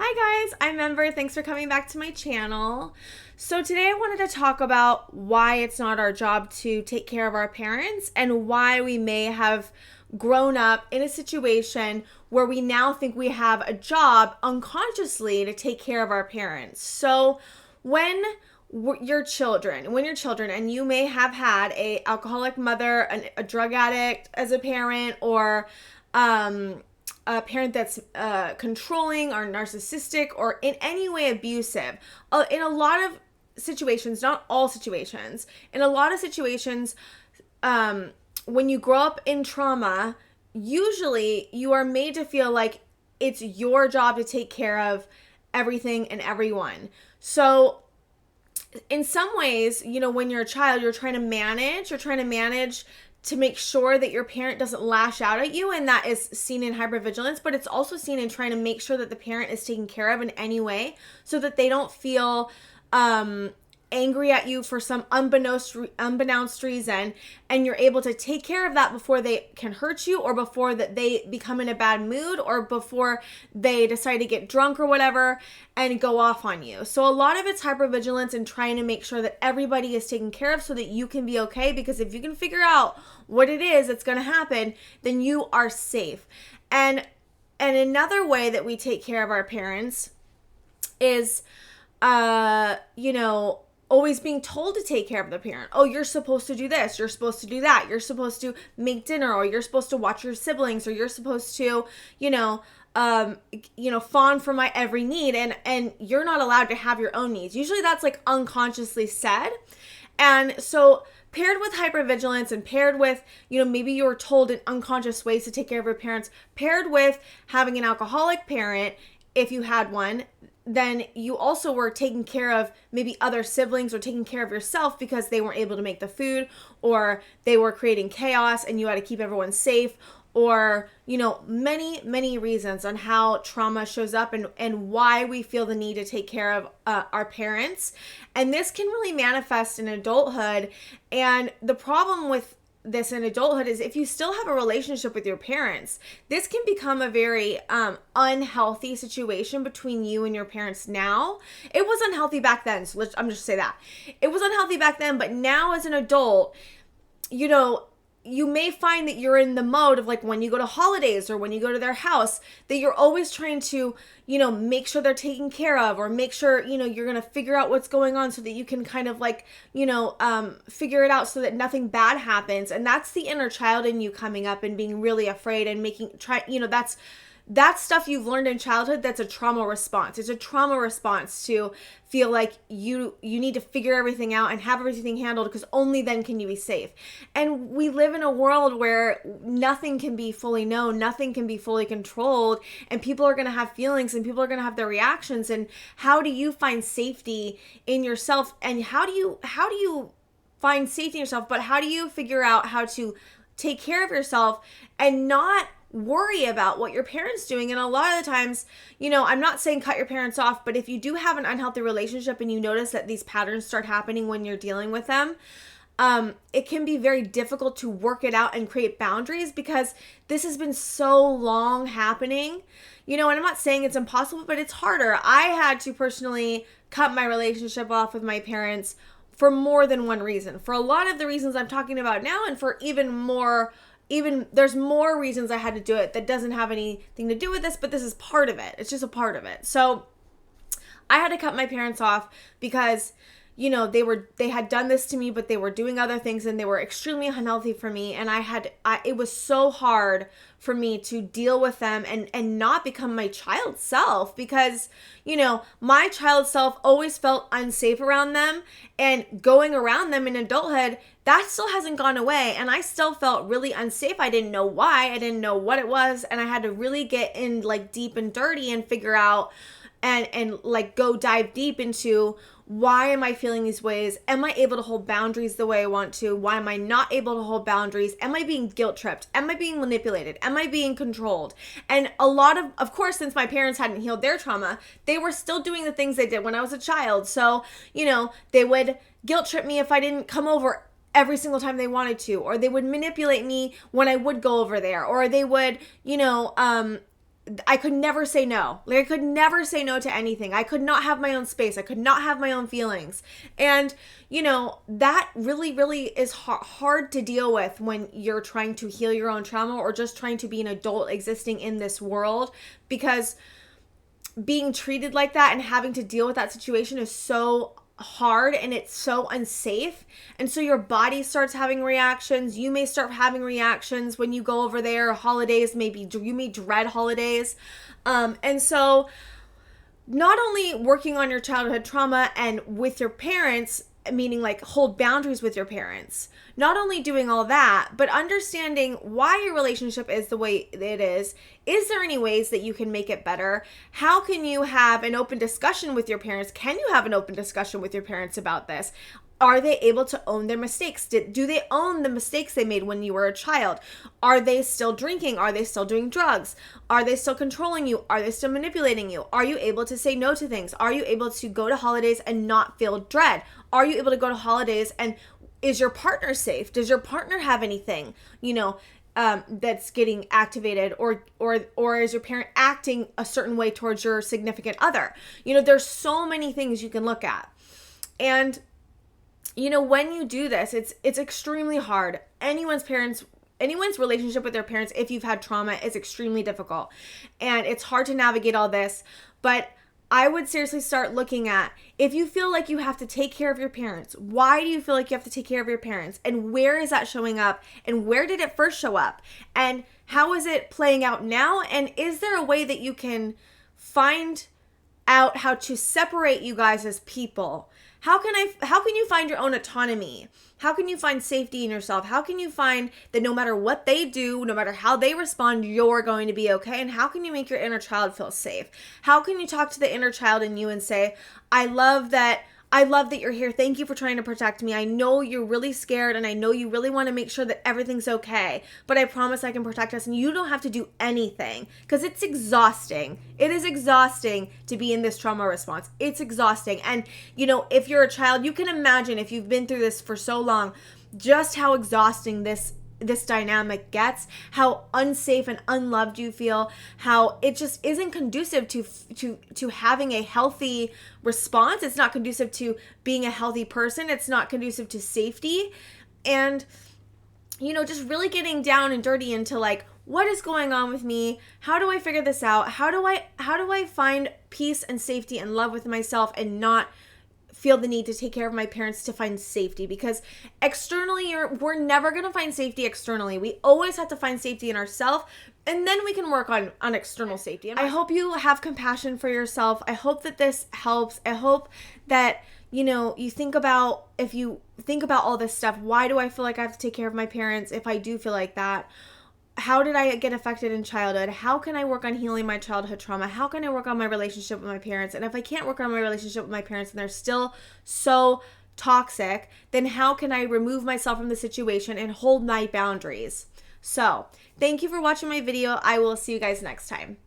Hi guys, I'm Ember. Thanks for coming back to my channel. So today I wanted to talk about why it's not our job to take care of our parents and why we may have grown up in a situation where we now think we have a job unconsciously to take care of our parents. So when you're children and you may have had a alcoholic mother, a drug addict as a parent, or a parent that's controlling or narcissistic or in any way abusive. In a lot of situations, not all situations, in a lot of situations, when you grow up in trauma, usually you are made to feel like it's your job to take care of everything and everyone. So in some ways, when you're a child, you're trying to manage to make sure that your parent doesn't lash out at you, and that is seen in hypervigilance, but it's also seen in trying to make sure that the parent is taken care of in any way so that they don't feel angry at you for some unbeknownst reason, and you're able to take care of that before they can hurt you, or before that they become in a bad mood, or before they decide to get drunk or whatever and go off on you. So a lot of it's hypervigilance and trying to make sure that everybody is taken care of so that you can be okay, because if you can figure out what it is that's going to happen, then you are safe. And another way that we take care of our parents is always being told to take care of the parent. Oh, you're supposed to do this. You're supposed to do that. You're supposed to make dinner, or you're supposed to watch your siblings, or you're supposed to, fawn for my every need. And you're not allowed to have your own needs. Usually that's like unconsciously said. And so paired with hypervigilance and paired with, maybe you were told in unconscious ways to take care of your parents, paired with having an alcoholic parent, if you had one, then you also were taking care of maybe other siblings or taking care of yourself because they weren't able to make the food, or they were creating chaos and you had to keep everyone safe, or, many reasons on how trauma shows up and why we feel the need to take care of our parents. And this can really manifest in adulthood. And the problem with this in adulthood is if you still have a relationship with your parents, this can become a very unhealthy situation between you and your parents now. It was unhealthy back then, so I'm just say that. It was unhealthy back then, but now as an adult, you may find that you're in the mode of like when you go to holidays or when you go to their house, that you're always trying to, make sure they're taken care of, or make sure, you're going to figure out what's going on so that you can kind of like, figure it out so that nothing bad happens. And that's the inner child in you coming up and being really afraid and that's stuff you've learned in childhood. That's a trauma response. It's a trauma response to feel like you need to figure everything out and have everything handled, because only then can you be safe. And we live in a world where nothing can be fully known, nothing can be fully controlled, and people are going to have feelings and people are going to have their reactions. And how do you find safety in yourself? And how do you find safety in yourself, but how do you figure out how to take care of yourself and not worry about what your parents doing? And a lot of the times, I'm not saying cut your parents off, but if you do have an unhealthy relationship and you notice that these patterns start happening when you're dealing with them, it can be very difficult to work it out and create boundaries, because this has been so long happening, and I'm not saying it's impossible, but it's harder. I had to personally cut my relationship off with my parents for more than one reason. For a lot of the reasons I'm talking about now, and for there's more reasons I had to do it that doesn't have anything to do with this, but this is part of it. It's just a part of it. So I had to cut my parents off because, they had done this to me, but they were doing other things and they were extremely unhealthy for me. And it was so hard for me to deal with them and not become my child self, because, my child self always felt unsafe around them, and going around them in adulthood, that still hasn't gone away. And I still felt really unsafe. I didn't know why. I didn't know what it was. And I had to really get in like deep and dirty and figure out and like go dive deep into, why am I feeling these ways? Am I able to hold boundaries the way I want to? Why am I not able to hold boundaries? Am I being guilt tripped? Am I being manipulated? Am I being controlled? And a lot of course, since my parents hadn't healed their trauma, they were still doing the things they did when I was a child. So, they would guilt trip me if I didn't come over every single time they wanted to, or they would manipulate me when I would go over there, or they would, I could never say no. Like, I could never say no to anything. I could not have my own space. I could not have my own feelings. And, you know, that really, really is hard to deal with when you're trying to heal your own trauma or just trying to be an adult existing in this world, because being treated like that and having to deal with that situation is so hard and it's so unsafe. And so your body starts having reactions. You may start having reactions when you go over there. Holidays, maybe you may dread holidays. And so not only working on your childhood trauma and with your parents, meaning like hold boundaries with your parents, not only doing all that, but understanding why your relationship is the way it is. Is there any ways that you can make it better? How can you have an open discussion with your parents? Can you have an open discussion with your parents about this? Are they able to own their mistakes? Do they own the mistakes they made when you were a child? Are they still drinking? Are they still doing drugs? Are they still controlling you? Are they still manipulating you? Are you able to say no to things? Are you able to go to holidays and not feel dread? Are you able to go to holidays and is your partner safe? Does your partner have anything, you know, that's getting activated, or is your parent acting a certain way towards your significant other? You know, there's so many things you can look at. And you know, when you do this, it's extremely hard. Anyone's relationship with their parents, if you've had trauma, is extremely difficult. And it's hard to navigate all this. But I would seriously start looking at, if you feel like you have to take care of your parents, why do you feel like you have to take care of your parents? And where is that showing up? And where did it first show up? And how is it playing out now? And is there a way that you can find out how to separate you guys as people? How can you find your own autonomy? How can you find safety in yourself? How can you find that no matter what they do, no matter how they respond, you're going to be okay? And how can you make your inner child feel safe? How can you talk to the inner child in you and say, I love that you're here. Thank you for trying to protect me. I know you're really scared and I know you really want to make sure that everything's okay, but I promise I can protect us and you don't have to do anything, because it's exhausting. It is exhausting to be in this trauma response. It's exhausting. And you know, if you're a child, you can imagine, if you've been through this for so long, just how exhausting this dynamic gets, how unsafe and unloved you feel, how it just isn't conducive to having a healthy response. It's not conducive to being a healthy person. It's not conducive to safety. And, you know, just really getting down and dirty into like, what is going on with me? How do I figure this out? How do I find peace and safety and love with myself and not feel the need to take care of my parents to find safety? Because externally, we're never going to find safety externally. We always have to find safety in ourselves, and then we can work on external safety. And I hope you have compassion for yourself. I hope that this helps. I hope that, you know, if you think about all this stuff, why do I feel like I have to take care of my parents if I do feel like that? How did I get affected in childhood? How can I work on healing my childhood trauma? How can I work on my relationship with my parents? And if I can't work on my relationship with my parents and they're still so toxic, then how can I remove myself from the situation and hold my boundaries? So, thank you for watching my video. I will see you guys next time.